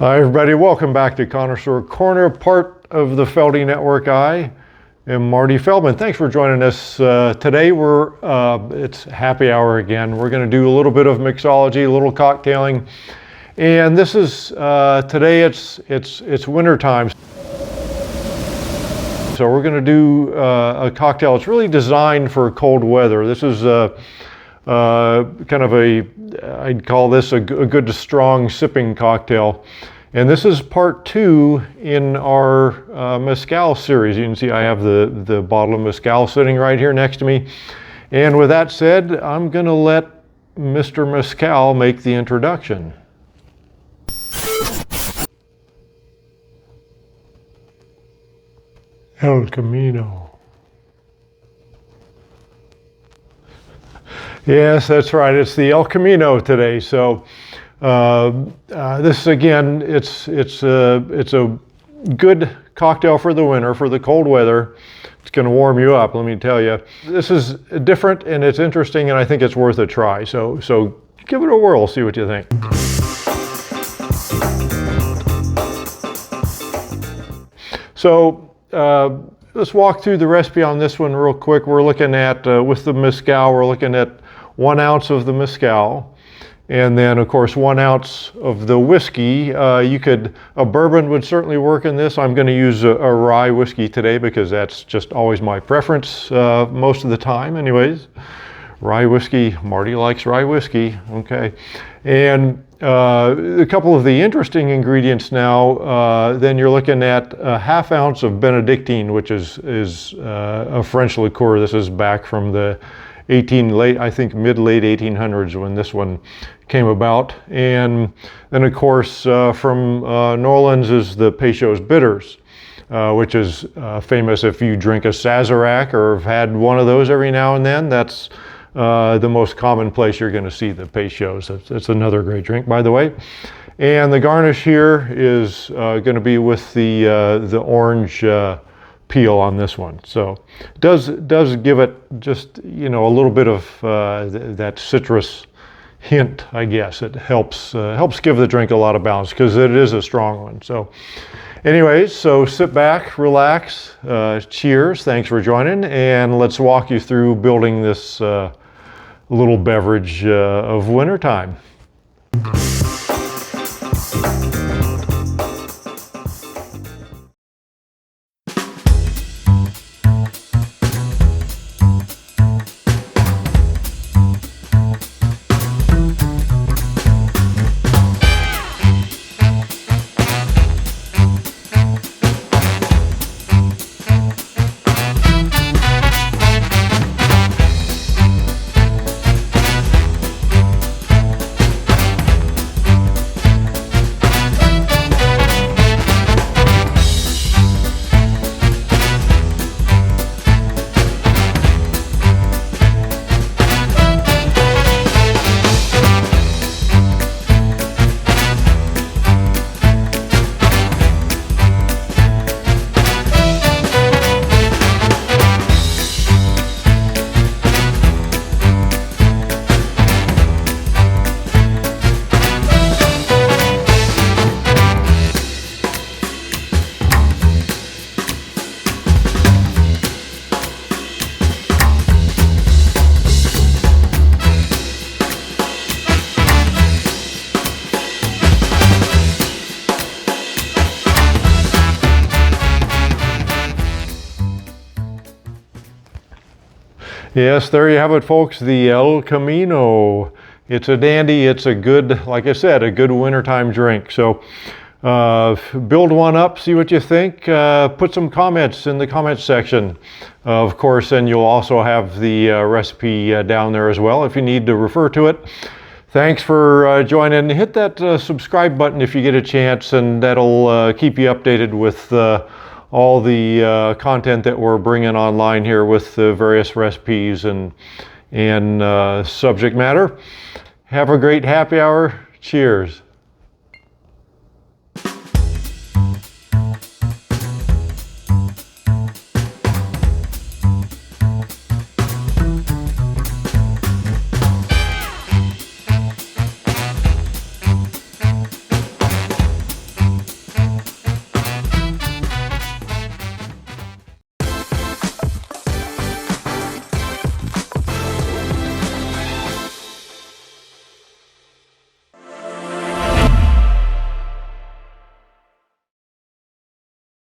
Hi everybody, welcome back to Connoisseur Corner, part of the Feldy Network. I am Marty Feldman. Thanks for joining us. Today it's happy hour again. We're going to do a little bit of mixology, a little cocktailing. And this is, today it's winter time. So we're going to do a cocktail. It's really designed for cold weather. This is kind of I'd call this a good strong sipping cocktail. And this is part 2 in our mezcal series. You can see I have the bottle of mezcal sitting right here next to me. And with that said, I'm going to let Mr. Mezcal make the introduction. El Camino. Yes, that's right. It's the El Camino today. So this again, it's a good cocktail for the winter, for the cold weather. It's going to warm you up, let me tell you. This is different and it's interesting, and I think it's worth a try. So give it a whirl, see what you think. So let's walk through the recipe on this one real quick. We're looking at, with the mezcal, we're looking at 1 ounce of the mezcal, and then of course 1 ounce of the whiskey. A bourbon would certainly work in this. I'm going to use a rye whiskey today because that's just always my preference most of the time anyways. Rye whiskey, Marty likes rye whiskey, okay. And a couple of the interesting ingredients now, then you're looking at a 1/2 ounce of Benedictine, which is a French liqueur. This is back from the mid-late 1800s when this one came about. And then of course from New Orleans is the Peychaud's bitters, which is famous if you drink a Sazerac or have had one of those every now and then. That's the most common place you're going to see the Peychauds. It's another great drink, by the way. And the garnish here is going to be with the orange peel on this one. So it does give it just, a little bit of that citrus hint, I guess. It helps give the drink a lot of balance because it is a strong one. So anyways, so sit back, relax, cheers, thanks for joining, and let's walk you through building this little beverage of wintertime. Yes, there you have it, folks, the El Camino. It's a dandy, it's a good, like I said, a good wintertime drink. So build one up, see what you think. Put some comments in the comments section, of course, and you'll also have the recipe down there as well if you need to refer to it. Thanks for joining. Hit that subscribe button if you get a chance, and that'll keep you updated with all the content that we're bringing online here with the various recipes and subject matter. Have a great happy hour. Cheers.